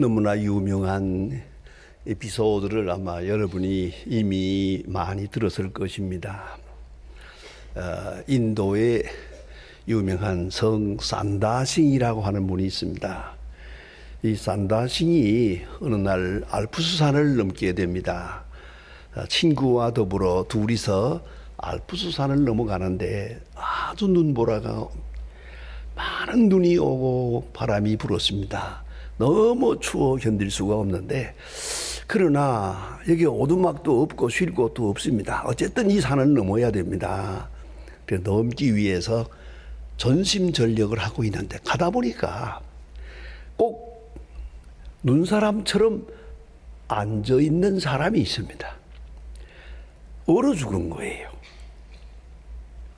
너무나 유명한 에피소드를 아마 여러분이 이미 많이 들었을 것입니다. 인도에 유명한 성 산다싱이라고 하는 분이 있습니다. 이 산다싱이 어느 날 알프스산을 넘게 됩니다. 친구와 더불어 둘이서 알프스산을 넘어가는데 아주 눈보라가 많은 눈이 오고 바람이 불었습니다. 너무 추워 견딜 수가 없는데, 그러나 여기 오두막도 없고 쉴 곳도 없습니다. 어쨌든 이 산을 넘어야 됩니다. 그래서 넘기 위해서 전심전력을 하고 있는데, 가다 보니까 꼭 눈사람처럼 앉아있는 사람이 있습니다. 얼어 죽은 거예요.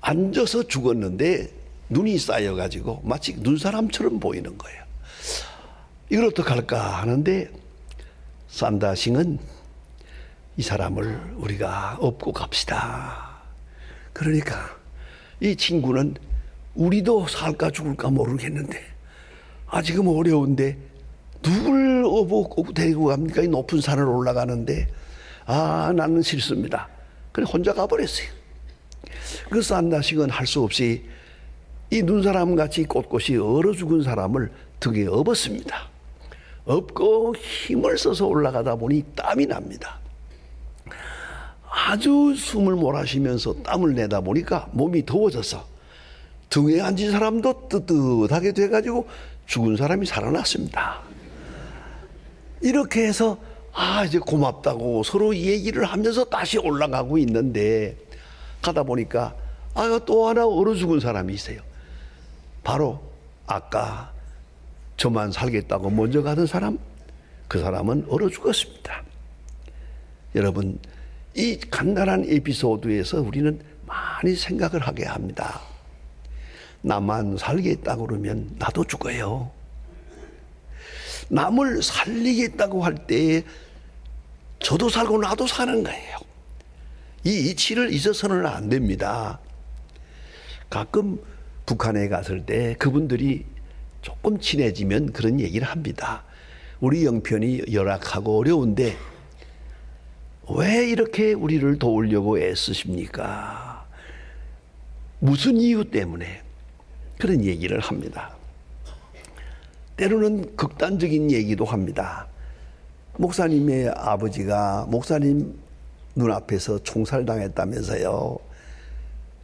앉아서 죽었는데 눈이 쌓여가지고 마치 눈사람처럼 보이는 거예요. 이걸 어떡할까 하는데, 산다싱은 이 사람을 우리가 업고 갑시다. 그러니까 이 친구는 우리도 살까 죽을까 모르겠는데 아직은 어려운데 누굴 업고 데리고 갑니까? 이 높은 산을 올라가는데 나는 싫습니다. 그래 혼자 가버렸어요. 그 산다싱은 할 수 없이 이 눈사람같이 꼿꼿이 얼어 죽은 사람을 등에 업었습니다. 업고 힘을 써서 올라가다 보니 땀이 납니다. 아주 숨을 몰아쉬면서 땀을 내다 보니까 몸이 더워져서 등에 앉은 사람도 뜨뜻하게 돼가지고 죽은 사람이 살아났습니다. 이렇게 해서 이제 고맙다고 서로 얘기를 하면서 다시 올라가고 있는데, 가다 보니까 또 하나 얼어 죽은 사람이 있어요. 바로 아까 저만 살겠다고 먼저 가던 사람, 그 사람은 얼어 죽었습니다. 여러분, 이 간단한 에피소드에서 우리는 많이 생각을 하게 합니다. 나만 살겠다고 그러면 나도 죽어요. 남을 살리겠다고 할 때 저도 살고 나도 사는 거예요. 이 이치를 잊어서는 안 됩니다. 가끔 북한에 갔을 때 그분들이 조금 친해지면 그런 얘기를 합니다. 우리 형편이 열악하고 어려운데 왜 이렇게 우리를 도우려고 애쓰십니까? 무슨 이유 때문에? 그런 얘기를 합니다. 때로는 극단적인 얘기도 합니다. 목사님의 아버지가 목사님 눈앞에서 총살당했다면서요.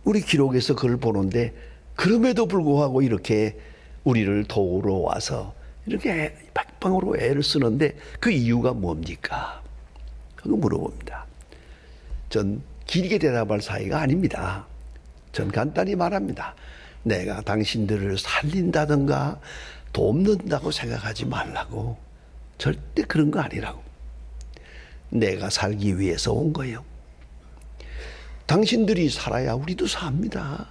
우리 기록에서 그걸 보는데 그럼에도 불구하고 이렇게 우리를 도우러 와서 이렇게 백방으로 애를 쓰는데 그 이유가 뭡니까? 그거 물어봅니다. 전 길게 대답할 사이가 아닙니다. 전 간단히 말합니다. 내가 당신들을 살린다든가 돕는다고 생각하지 말라고. 절대 그런 거 아니라고. 내가 살기 위해서 온 거예요. 당신들이 살아야 우리도 삽니다.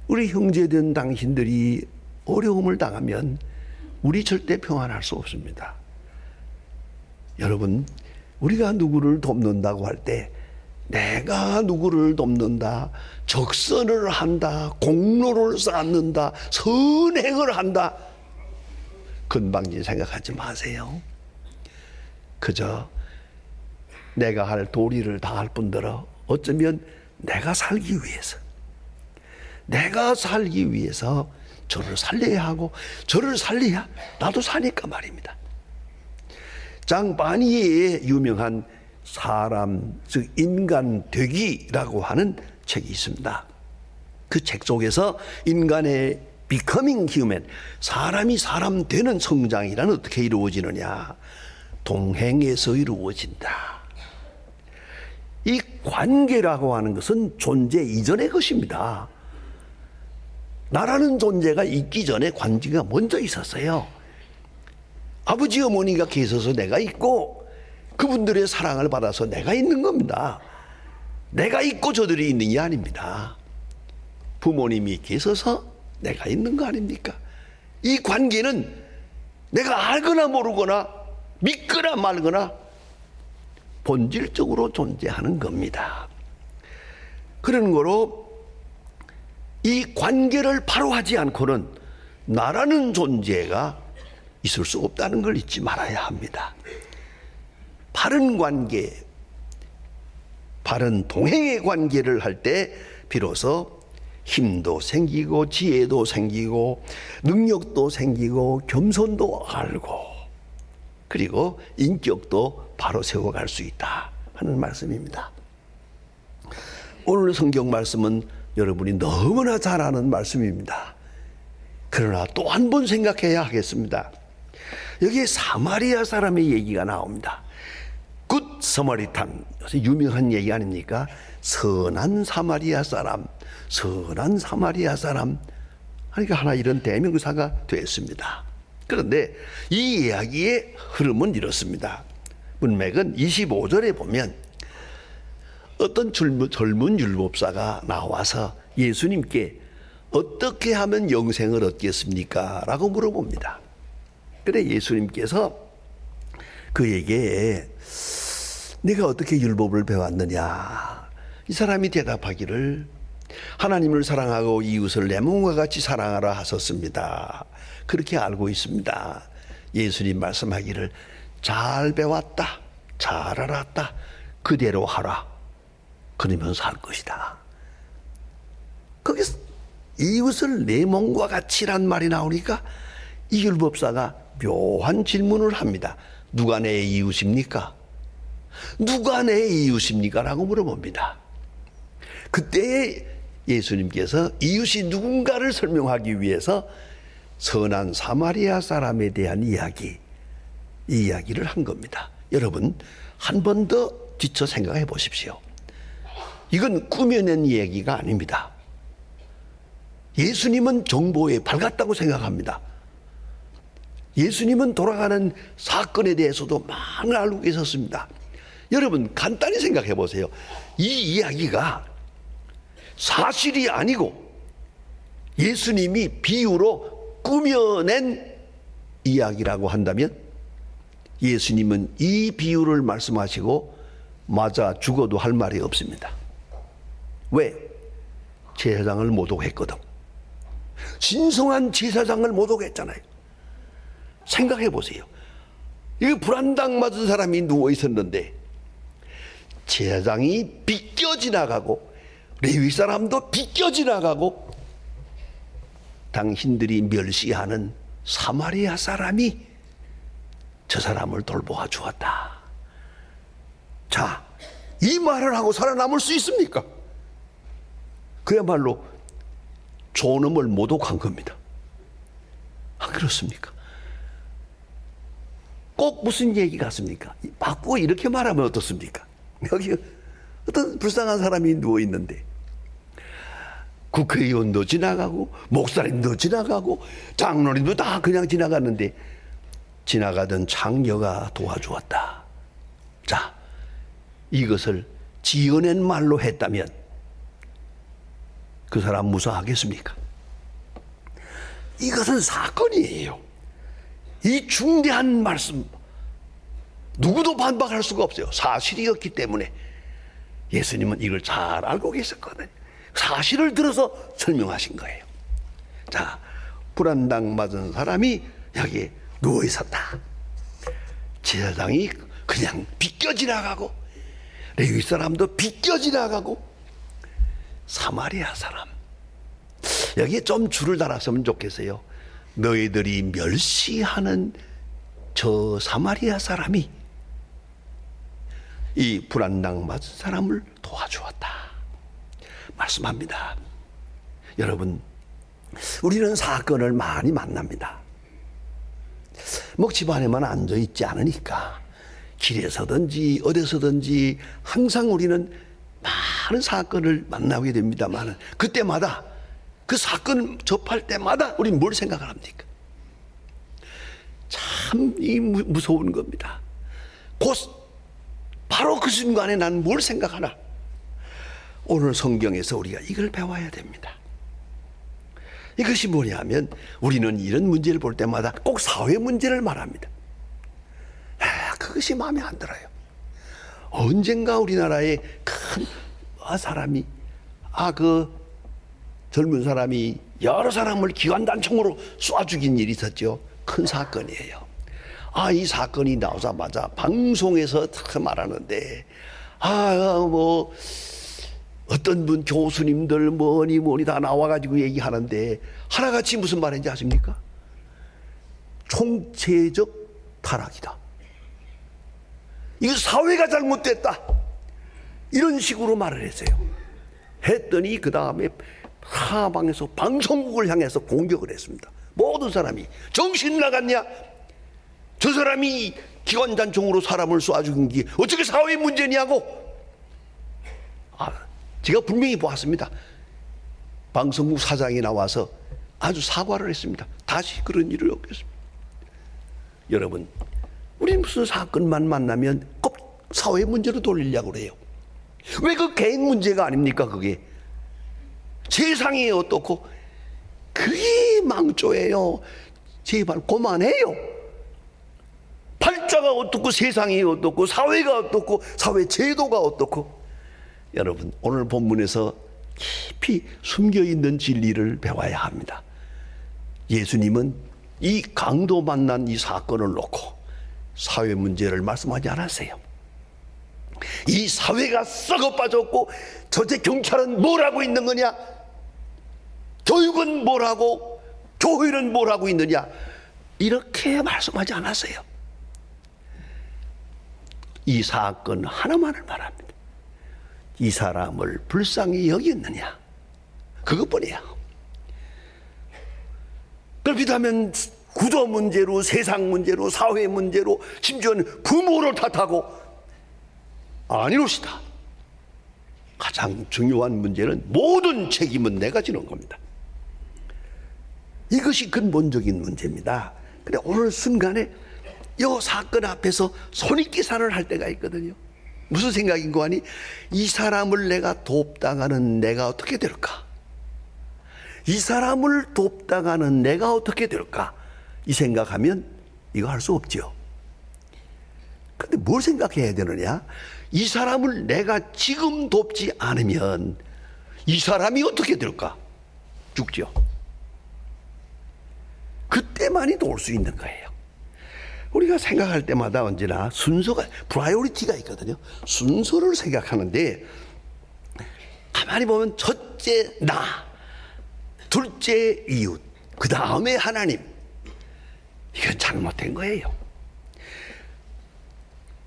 우리 형제된 당신들이 어려움을 당하면 우리 절대 평안할 수 없습니다. 여러분, 우리가 누구를 돕는다고 할 때 내가 누구를 돕는다, 적선을 한다, 공로를 쌓는다, 선행을 한다, 건방진 생각하지 마세요. 그저 내가 할 도리를 다할 뿐더러 어쩌면 내가 살기 위해서 저를 살려야 하고, 저를 살려야 나도 사니까 말입니다. 장바니의 유명한 사람, 즉 인간 되기라고 하는 책이 있습니다. 그 책 속에서 인간의 becoming human, 사람이 사람 되는 성장이란 어떻게 이루어지느냐? 동행에서 이루어진다. 이 관계라고 하는 것은 존재 이전의 것입니다. 나라는 존재가 있기 전에 관계가 먼저 있었어요. 아버지 어머니가 계셔서 내가 있고 그분들의 사랑을 받아서 내가 있는 겁니다. 내가 있고 저들이 있는 게 아닙니다. 부모님이 계셔서 내가 있는 거 아닙니까? 이 관계는 내가 알거나 모르거나 믿거나 말거나 본질적으로 존재하는 겁니다. 그런 거로 이 관계를 바로 하지 않고는 나라는 존재가 있을 수 없다는 걸 잊지 말아야 합니다. 바른 관계, 바른 동행의 관계를 할 때 비로소 힘도 생기고 지혜도 생기고 능력도 생기고 겸손도 알고 그리고 인격도 바로 세워갈 수 있다 하는 말씀입니다. 오늘 성경 말씀은 여러분이 너무나 잘 아는 말씀입니다. 그러나 또 한 번 생각해야 하겠습니다. 여기에 사마리아 사람의 얘기가 나옵니다. 굿 서머리탄, 유명한 얘기 아닙니까? 선한 사마리아 사람, 선한 사마리아 사람. 그러니까 하나 이런 대명사가 되었습니다. 그런데 이 이야기의 흐름은 이렇습니다. 문맥은 25절에 보면 어떤 젊은 율법사가 나와서 예수님께 어떻게 하면 영생을 얻겠습니까? 라고 물어봅니다. 그래 예수님께서 그에게 네가 어떻게 율법을 배웠느냐? 이 사람이 대답하기를 하나님을 사랑하고 이웃을 내 몸과 같이 사랑하라 하셨습니다. 그렇게 알고 있습니다. 예수님 말씀하기를 잘 배웠다, 잘 알았다, 그대로 하라. 그러면 살 것이다. 거기서 이웃을 내 몸과 같이란 말이 나오니까 이 율법사가 묘한 질문을 합니다. 누가 내 이웃입니까? 누가 내 이웃입니까? 라고 물어봅니다. 그때 예수님께서 이웃이 누군가를 설명하기 위해서 선한 사마리아 사람에 대한 이야기, 이 이야기를 한 겁니다. 여러분 한 번 더 뒤쳐 생각해 보십시오. 이건 꾸며낸 얘기가 아닙니다. 예수님은 정보에 밝았다고 생각합니다. 예수님은 돌아가는 사건에 대해서도 많이 알고 계셨습니다. 여러분 간단히 생각해 보세요. 이 이야기가 사실이 아니고 예수님이 비유로 꾸며낸 이야기라고 한다면 예수님은 이 비유를 말씀하시고 맞아 죽어도 할 말이 없습니다. 왜? 제사장을 모독했거든. 신성한 제사장을 모독했잖아요. 생각해 보세요. 이 불안당 맞은 사람이 누워 있었는데 제사장이 비껴 지나가고 레위 사람도 비껴 지나가고 당신들이 멸시하는 사마리아 사람이 저 사람을 돌보아 주었다. 자, 이 말을 하고 살아남을 수 있습니까? 그야말로 존엄을 모독한 겁니다. 안 그렇습니까? 꼭 무슨 얘기 같습니까? 바꾸고 이렇게 말하면 어떻습니까? 여기 어떤 불쌍한 사람이 누워 있는데 국회의원도 지나가고 목사님도 지나가고 장로님도 다 그냥 지나갔는데 지나가던 창녀가 도와주었다. 자, 이것을 지어낸 말로 했다면 그 사람 무사하겠습니까? 이것은 사건이에요. 이 중대한 말씀 누구도 반박할 수가 없어요. 사실이었기 때문에 예수님은 이걸 잘 알고 계셨거든요. 사실을 들어서 설명하신 거예요. 자, 불안당 맞은 사람이 여기에 누워 있었다. 제사장이 그냥 비껴 지나가고 레위 사람도 비껴 지나가고 사마리아 사람, 여기에 좀 줄을 달았으면 좋겠어요. 너희들이 멸시하는 저 사마리아 사람이 이 불안당 맞은 사람을 도와주었다 말씀합니다. 여러분, 우리는 사건을 많이 만납니다. 뭐 집안에만 앉아있지 않으니까 길에서든지 어디서든지 항상 우리는 많은 사건을 만나게 됩니다만 그때마다 그 사건을 접할 때마다 우리는 뭘 생각을 합니까? 참 무서운 겁니다. 바로 그 순간에 난 뭘 생각하나? 오늘 성경에서 우리가 이걸 배워야 됩니다. 이것이 뭐냐면 우리는 이런 문제를 볼 때마다 꼭 사회 문제를 말합니다. 그것이 마음에 안 들어요. 언젠가 우리나라에 큰 사람이 그 젊은 사람이 여러 사람을 기관단총으로 쏴 죽인 일이 있었죠. 큰 사건이에요. 이 사건이 나오자마자 방송에서 다 말하는데, 뭐 어떤 분 교수님들 뭐니 다 나와가지고 얘기하는데, 하나같이 무슨 말인지 아십니까? 총체적 타락이다. 이거 사회가 잘못됐다. 이런 식으로 말을 했어요. 했더니 그 다음에 하방에서 방송국을 향해서 공격을 했습니다. 모든 사람이 정신 나갔냐? 저 사람이 기관단총으로 사람을 쏴 죽인 게 어떻게 사회 문제냐고. 제가 분명히 보았습니다. 방송국 사장이 나와서 아주 사과를 했습니다. 다시 그런 일을 없겠습니다. 여러분, 우리 무슨 사건만 만나면 꼭 사회 문제로 돌리려고 그래요. 왜 그 개인 문제가 아닙니까? 그게 세상이 어떻고, 그게 망조예요. 제발 그만해요. 팔자가 어떻고, 세상이 어떻고, 사회가 어떻고, 사회 제도가 어떻고. 여러분, 오늘 본문에서 깊이 숨겨있는 진리를 배워야 합니다. 예수님은 이 강도 만난 이 사건을 놓고 사회 문제를 말씀하지 않았어요. 이 사회가 썩어 빠졌고 도대체 경찰은 뭘 하고 있는 거냐? 교육은 뭘 하고, 교회는 뭘 하고 있느냐? 이렇게 말씀하지 않았어요. 이 사건 하나만을 말합니다. 이 사람을 불쌍히 여겼느냐? 그것뿐이야. 그렇다면 구도 문제로, 세상 문제로, 사회 문제로, 심지어는 부모를 탓하고, 아니로시다. 가장 중요한 문제는 모든 책임은 내가 지는 겁니다. 이것이 근본적인 문제입니다. 근데 오늘 순간에 이 사건 앞에서 손익계산을 할 때가 있거든요. 무슨 생각인고 하니, 이 사람을 내가 돕다가는 내가 어떻게 될까? 이 사람을 돕다가는 내가 어떻게 될까? 이 생각하면 이거 할 수 없죠. 근데 뭘 생각해야 되느냐? 이 사람을 내가 지금 돕지 않으면 이 사람이 어떻게 될까? 죽죠. 그때만이 도울 수 있는 거예요. 우리가 생각할 때마다 언제나 순서가, 프라이오리티가 있거든요. 순서를 생각하는데, 가만히 보면 첫째 나, 둘째 이웃, 그 다음에 하나님. 이건 잘못된 거예요.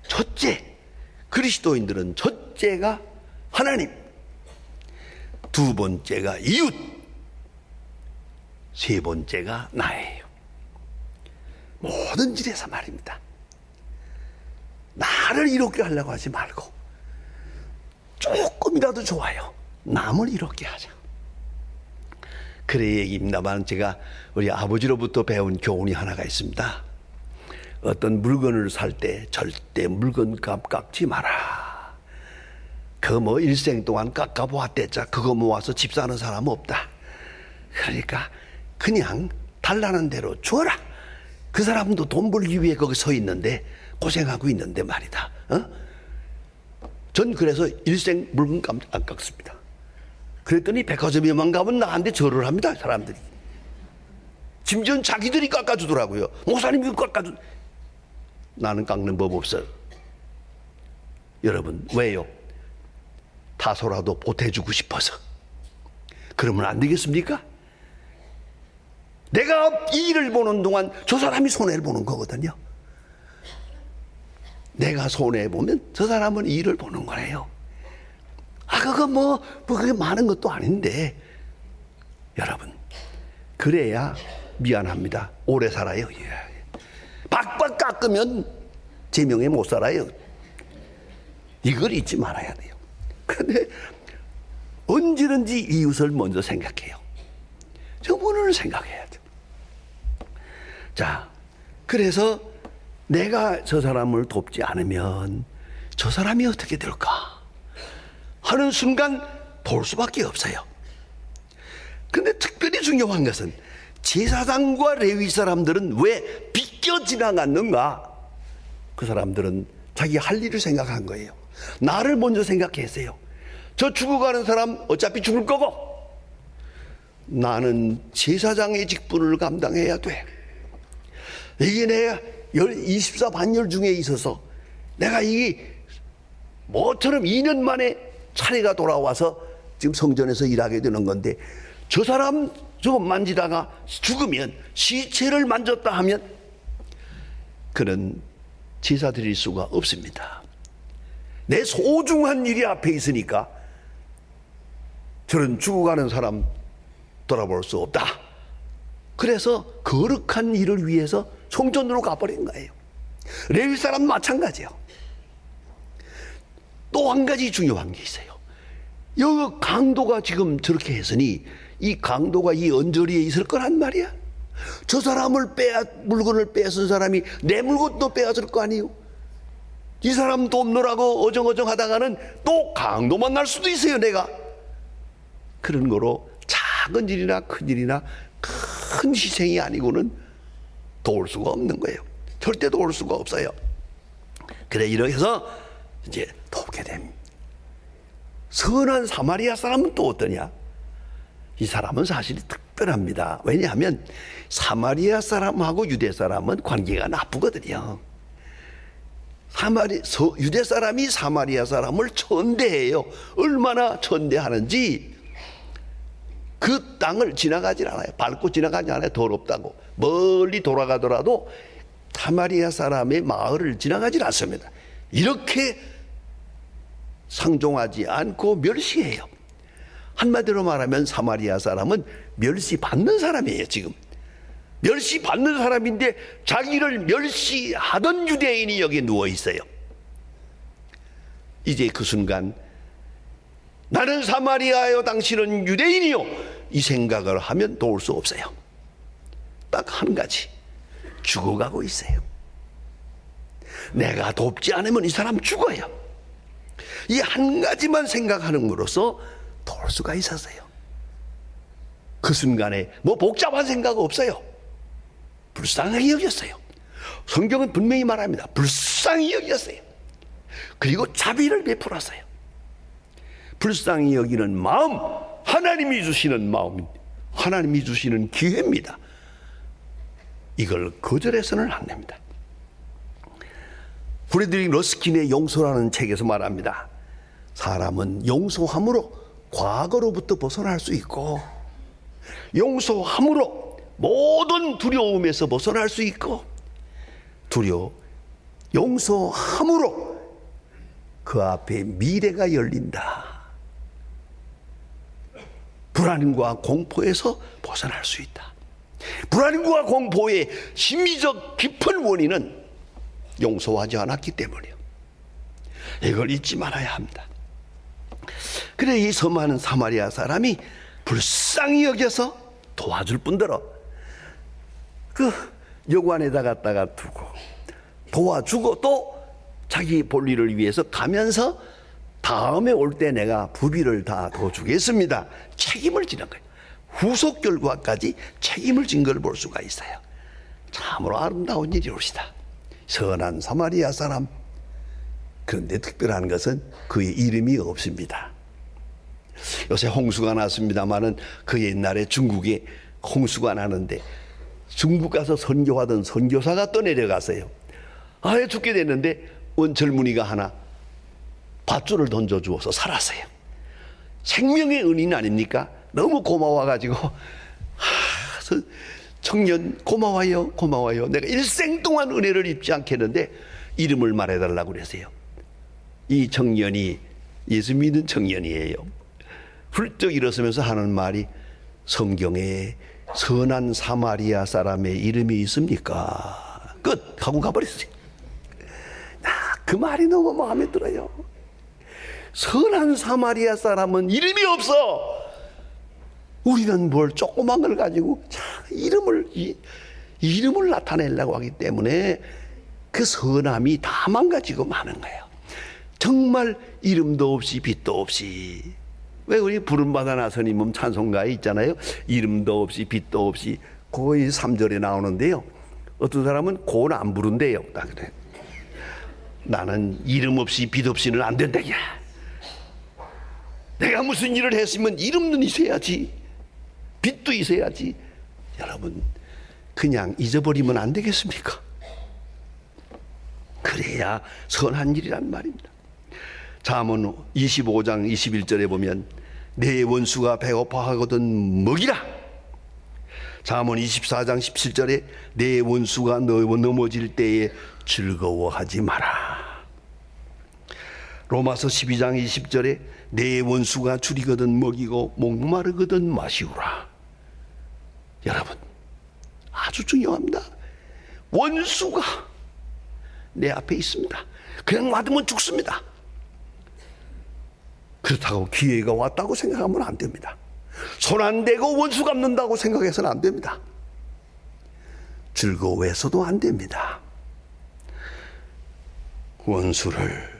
첫째, 그리스도인들은 첫째가 하나님, 두 번째가 이웃, 세 번째가 나예요. 모든 일에서 말입니다. 나를 이롭게 하려고 하지 말고, 조금이라도 좋아요, 남을 이롭게 하자. 그래 얘기입니다만, 제가 우리 아버지로부터 배운 교훈이 하나가 있습니다. 어떤 물건을 살 때 절대 물건값 깎지 마라. 그거 뭐 일생 동안 깎아보았댔자 그거 모아서 집 사는 사람 없다. 그러니까 그냥 달라는 대로 줘라. 그 사람도 돈 벌기 위해 거기 서 있는데, 고생하고 있는데 말이다. 전 그래서 일생 물건값 안 깎습니다. 그랬더니 백화점에만 가면 나한테 절을 합니다, 사람들이. 심지어는 자기들이 깎아주더라고요. 목사님이 깎아주. 나는 깎는 법 없어요. 여러분, 왜요? 다소라도 보태주고 싶어서. 그러면 안 되겠습니까? 내가 이 일을 보는 동안 저 사람이 손해를 보는 거거든요. 내가 손해보면 저 사람은 이 일을 보는 거래요. 그거 그게 많은 것도 아닌데. 여러분, 그래야 미안합니다, 오래 살아요. 박박 깎으면 제명에 못 살아요. 이걸 잊지 말아야 돼요. 그런데 언제든지 이웃을 먼저 생각해요. 저분을 생각해야죠. 자, 그래서 내가 저 사람을 돕지 않으면 저 사람이 어떻게 될까 하는 순간 도울 수밖에 없어요. 근데 특별히 중요한 것은 제사장과 레위 사람들은 왜 비껴 지나갔는가? 그 사람들은 자기 할 일을 생각한 거예요. 나를 먼저 생각했어요. 저 죽어가는 사람 어차피 죽을 거고, 나는 제사장의 직분을 감당해야 돼. 이게 내가 24 반열 중에 있어서 내가 이게 뭐처럼 2년 만에 차례가 돌아와서 지금 성전에서 일하게 되는 건데, 저 사람 저거 만지다가 죽으면, 시체를 만졌다 하면 그는 제사 드릴 수가 없습니다. 내 소중한 일이 앞에 있으니까 저런 죽어가는 사람 돌아볼 수 없다. 그래서 거룩한 일을 위해서 성전으로 가버린 거예요. 레위 사람 마찬가지예요. 또 한 가지 중요한 게 있어요. 여기 강도가 지금 저렇게 했으니 이 강도가 이 언저리에 있을 거란 말이야. 저 사람을 물건을 빼앗은 사람이 내 물건도 빼앗을 거 아니에요. 이 사람 돕느라고 어정어정 하다가는 또 강도 만날 수도 있어요, 내가. 그런 거로 작은 일이나 큰 일이나 큰 희생이 아니고는 도울 수가 없는 거예요. 절대 도울 수가 없어요. 그래, 이렇게 해서 이제 돕게 됩니다. 선한 사마리아 사람은 또 어떠냐? 이 사람은 사실 특별합니다. 왜냐하면 사마리아 사람하고 유대 사람은 관계가 나쁘거든요. 유대 사람이 사마리아 사람을 천대해요. 얼마나 천대하는지 그 땅을 지나가질 않아요. 밟고 지나가지 않아요. 더럽다고. 멀리 돌아가더라도 사마리아 사람의 마을을 지나가질 않습니다. 이렇게 상종하지 않고 멸시해요. 한마디로 말하면 사마리아 사람은 멸시받는 사람이에요. 지금 멸시받는 사람인데 자기를 멸시하던 유대인이 여기 누워 있어요. 이제 그 순간 나는 사마리아요, 당신은 유대인이요, 이 생각을 하면 도울 수 없어요. 딱 한 가지, 죽어가고 있어요. 내가 돕지 않으면 이 사람 죽어요. 이 한 가지만 생각하는으로써 도울 수가 있었어요. 그 순간에 뭐 복잡한 생각 없어요. 불쌍히 여겼어요. 성경은 분명히 말합니다. 불쌍히 여겼어요. 그리고 자비를 베풀었어요. 불쌍히 여기는 마음, 하나님이 주시는 마음, 하나님이 주시는 기회입니다. 이걸 거절해서는 안 됩니다. 프레드릭 러스킨의 용서라는 책에서 말합니다. 사람은 용서함으로 과거로부터 벗어날 수 있고, 용서함으로 모든 두려움에서 벗어날 수 있고, 용서함으로 그 앞에 미래가 열린다. 불안과 공포에서 벗어날 수 있다. 불안과 공포의 심리적 깊은 원인은 용서하지 않았기 때문이에요. 이걸 잊지 말아야 합니다. 그래, 이 섬하는 사마리아 사람이 불쌍히 여겨서 도와줄 뿐더러 그 여관에다 갖다가 두고 도와주고 또 자기 볼일을 위해서 가면서 다음에 올 때 내가 부비를 다 더 주겠습니다. 책임을 지는 거예요. 후속 결과까지 책임을 진 걸 볼 수가 있어요. 참으로 아름다운 일이옵시다. 선한 사마리아 사람. 그런데 특별한 것은 그의 이름이 없습니다. 요새 홍수가 났습니다마는 그 옛날에 중국에 홍수가 나는데 중국 가서 선교하던 선교사가 떠내려갔어요. 아예 죽게 됐는데 원 젊은이가 하나 밧줄을 던져주어서 살았어요. 생명의 은인 아닙니까? 너무 고마워가지고 청년 고마워요, 고마워요. 내가 일생 동안 은혜를 입지 않겠는데 이름을 말해달라고 그랬어요. 이 청년이 예수 믿는 청년이에요. 훌쩍 일어서면서 하는 말이, 성경에 선한 사마리아 사람의 이름이 있습니까? 끝! 하고 가버렸어요. 그 말이 너무 마음에 들어요. 선한 사마리아 사람은 이름이 없어. 우리는 뭘 조그만 걸 가지고 이름을 나타내려고 하기 때문에 그 선함이 다 망가지고 마는 거예요. 정말 이름도 없이 빛도 없이. 왜 우리 부름받아 나서님은 찬송가에 있잖아요. 이름도 없이 빛도 없이. 거의 3절에 나오는데요. 어떤 사람은 그건 안 부른대요. 딱 그래. 나는 이름 없이 빛 없이는 안 된다. 야, 내가 무슨 일을 했으면 이름도 있어야지, 빛도 있어야지. 여러분, 그냥 잊어버리면 안 되겠습니까? 그래야 선한 일이란 말입니다. 잠언 25장 21절에 보면 내 원수가 배고파하거든 먹이라. 잠언 24장 17절에 내 원수가 넘어질 때에 즐거워하지 마라. 로마서 12장 20절에 내 원수가 줄이거든 먹이고 목마르거든 마시우라. 여러분, 아주 중요합니다. 원수가 내 앞에 있습니다. 그냥 맞으면 죽습니다. 그렇다고 기회가 왔다고 생각하면 안 됩니다. 손 안 대고 원수 갚는다고 생각해서는 안 됩니다. 즐거워해서도 안 됩니다. 원수를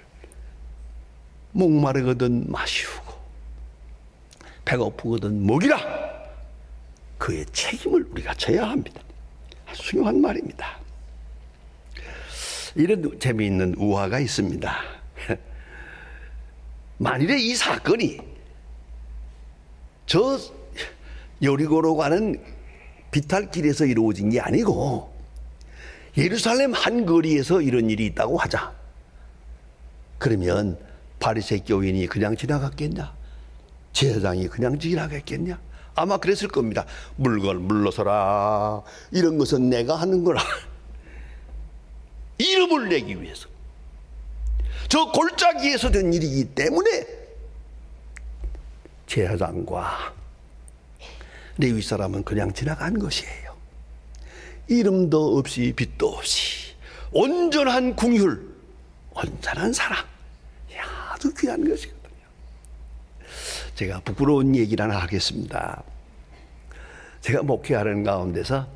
목마르거든 마시우고 배고프거든 먹이라. 그의 책임을 우리가 져야 합니다. 아주 중요한 말입니다. 이런 재미있는 우화가 있습니다. 만일에 이 사건이 저 여리고로 가는 비탈길에서 이루어진 게 아니고 예루살렘 한 거리에서 이런 일이 있다고 하자. 그러면 바리새 교인이 그냥 지나갔겠냐? 제사장이 그냥 지나갔겠냐? 아마 그랬을 겁니다. 물러서라. 이런 것은 내가 하는 거라. 이름을 내기 위해서. 저 골짜기에서 된 일이기 때문에 제사장과 레위 사람은 그냥 지나간 것이에요. 이름도 없이 빛도 없이 온전한 궁율, 온전한 사랑. 아주 귀한 것이거든요. 제가 부끄러운 얘기를 하나 하겠습니다. 제가 목회하는 가운데서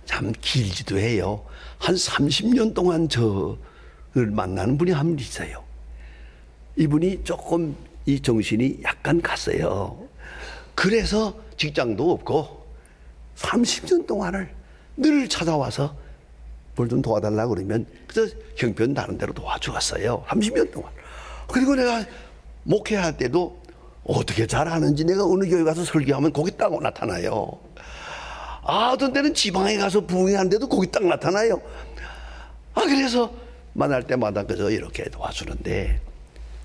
참 길지도 해요. 한 30년 동안 저를 만나는 분이 한 분 있어요. 이분이 조금 이 정신이 약간 갔어요. 그래서 직장도 없고 30년 동안을 늘 찾아와서 뭘 좀 도와달라고 그러면 그래서 형편 다른 데로 도와주었어요. 30년 동안. 그리고 내가 목회할 때도 어떻게 잘하는지 내가 어느 교회 가서 설교하면 거기 딱 나타나요. 어떤 때는 지방에 가서 부흥하는데도 거기 딱 나타나요. 그래서 만날 때마다 그저 이렇게 도와주는데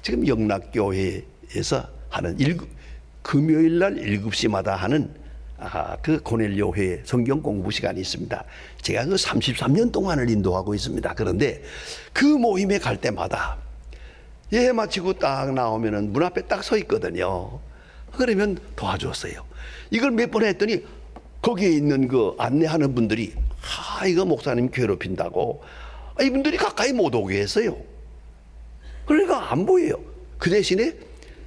지금 영락교회에서 하는 금요일 날 7시마다 하는 그 고넬료회 성경 공부 시간이 있습니다. 제가 그 33년 동안을 인도하고 있습니다. 그런데 그 모임에 갈 때마다 예배 마치고 딱 나오면은 문 앞에 딱 서 있거든요. 그러면 도와줬어요. 이걸 몇 번 했더니 거기에 있는 그 안내하는 분들이 이거 목사님 괴롭힌다고 이분들이 가까이 못 오게 했어요. 그러니까 안 보여요. 그 대신에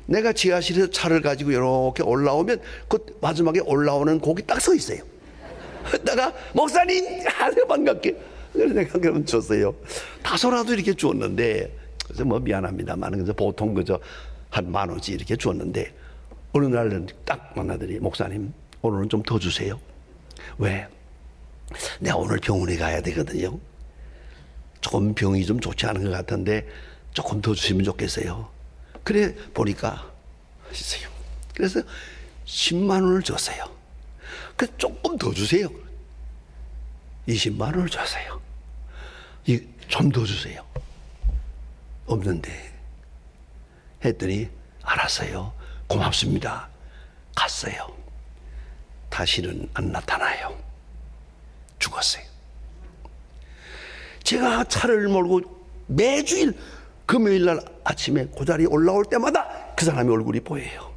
내가 지하실에서 차를 가지고 이렇게 올라오면 그 마지막에 올라오는 거기 딱 서 있어요. 그러다가 목사님 아주 반갑게 그래서 내가 그러면 줬어요. 다소라도 이렇게 줬는데 그래서 뭐 미안합니다만 그래서 보통 그저 한 10,000원씩 이렇게 줬는데 어느 날은 딱 만나더니 목사님 오늘은 좀 더 주세요. 왜? 내가 오늘 병원에 가야 되거든요. 조금 병이 좀 좋지 않은 것 같은데 조금 더 주시면 좋겠어요. 그래 보니까 있어요. 그래서 10만 원을 줬어요. 그래서 조금 더 주세요. 20만 원을 줬어요. 좀 더 주세요. 없는데 했더니 알았어요. 고맙습니다. 갔어요. 다시는 안 나타나요. 죽었어요. 제가 차를 몰고 매주일 금요일 날 아침에 그 자리에 올라올 때마다 그 사람의 얼굴이 보여요.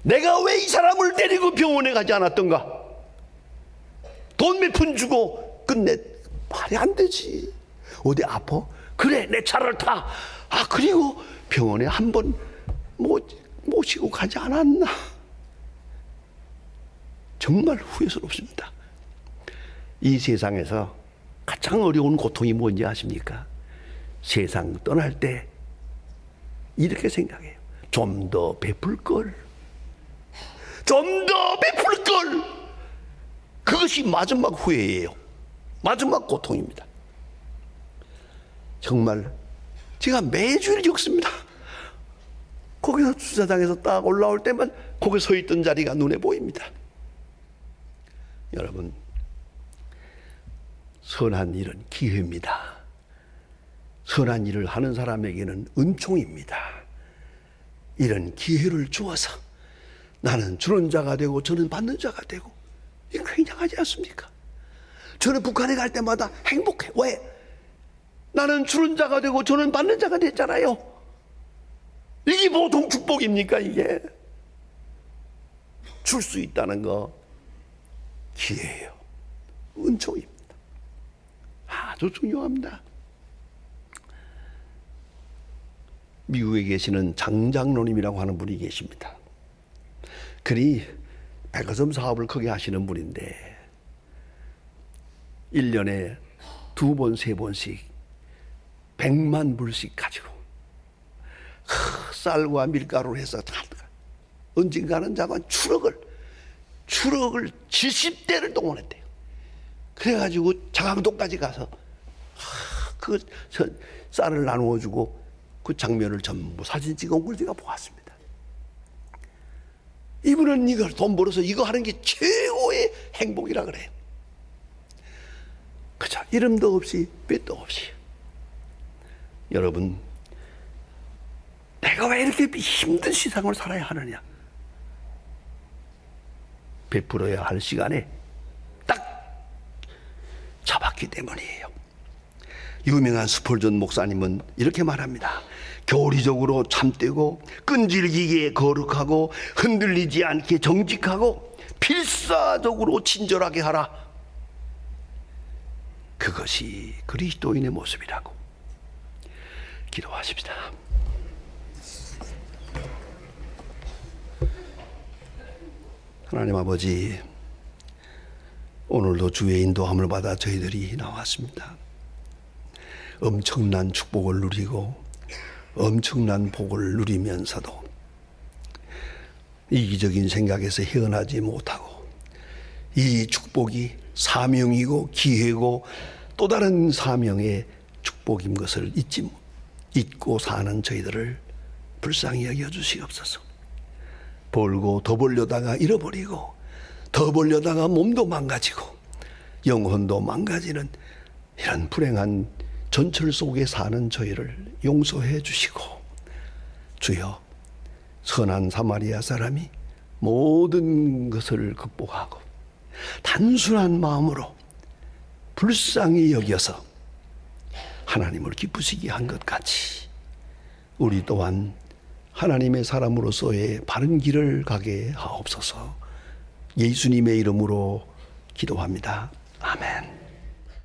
내가 왜 이 사람을 데리고 병원에 가지 않았던가? 돈 몇 푼 주고 끝내 말이 안 되지. 어디 아파? 그래 내 차를 타. 그리고 병원에 한 번 모시고 가지 않았나? 정말 후회스럽습니다. 이 세상에서 가장 어려운 고통이 뭔지 아십니까? 세상 떠날 때 이렇게 생각해요. 좀 더 베풀 걸. 좀 더 베풀 걸. 그것이 마지막 후회예요. 마지막 고통입니다. 정말 제가 매주일 겪습니다. 거기서 주차장에서 딱 올라올 때만 거기 서 있던 자리가 눈에 보입니다. 여러분, 선한 일은 기회입니다. 선한 일을 하는 사람에게는 은총입니다. 이런 기회를 주어서 나는 주는 자가 되고 저는 받는 자가 되고, 이거 굉장하지 않습니까? 저는 북한에 갈 때마다 행복해. 왜? 나는 주는 자가 되고 저는 받는 자가 됐잖아요. 이게 보통 축복입니까? 이게 줄 수 있다는 거 기회예요. 은총입니다. 아주 중요합니다. 미국에 계시는 장장로님이라고 하는 분이 계십니다. 그리 백화점 사업을 크게 하시는 분인데 1년에 2번, 3번씩 100만 불씩 가지고 쌀과 밀가루를 해서 언젠가는 자가 추럭을 70대를 동원했대요. 그래가지고 자강도까지 가서 그 쌀을 나누어주고 그 장면을 전부 사진 찍어온 걸 제가 보았습니다. 이분은 이걸 돈 벌어서 이거 하는 게 최고의 행복이라 그래요. 그죠? 이름도 없이 빛도 없이. 여러분, 내가 왜 이렇게 힘든 세상을 살아야 하느냐? 베풀어야 할 시간에 딱 잡았기 때문이에요. 유명한 스펄전 목사님은 이렇게 말합니다. 교리적으로 참되고 끈질기게 거룩하고 흔들리지 않게 정직하고 필사적으로 친절하게 하라. 그것이 그리스도인의 모습이라고. 기도하십시다. 하나님 아버지, 오늘도 주의 인도함을 받아 저희들이 나왔습니다. 엄청난 축복을 누리고 엄청난 복을 누리면서도 이기적인 생각에서 헤어나지 못하고 이 축복이 사명이고 기회고 또 다른 사명의 축복인 것을 잊고 사는 저희들을 불쌍히 여겨주시옵소서. 벌고 더 벌려다가 잃어버리고 더 벌려다가 몸도 망가지고 영혼도 망가지는 이런 불행한 전철 속에 사는 저희를 용서해 주시고, 주여, 선한 사마리아 사람이 모든 것을 극복하고 단순한 마음으로 불쌍히 여겨서 하나님을 기쁘시게 한 것 같이 우리 또한 하나님의 사람으로서의 바른 길을 가게 하옵소서. 예수님의 이름으로 기도합니다. 아멘.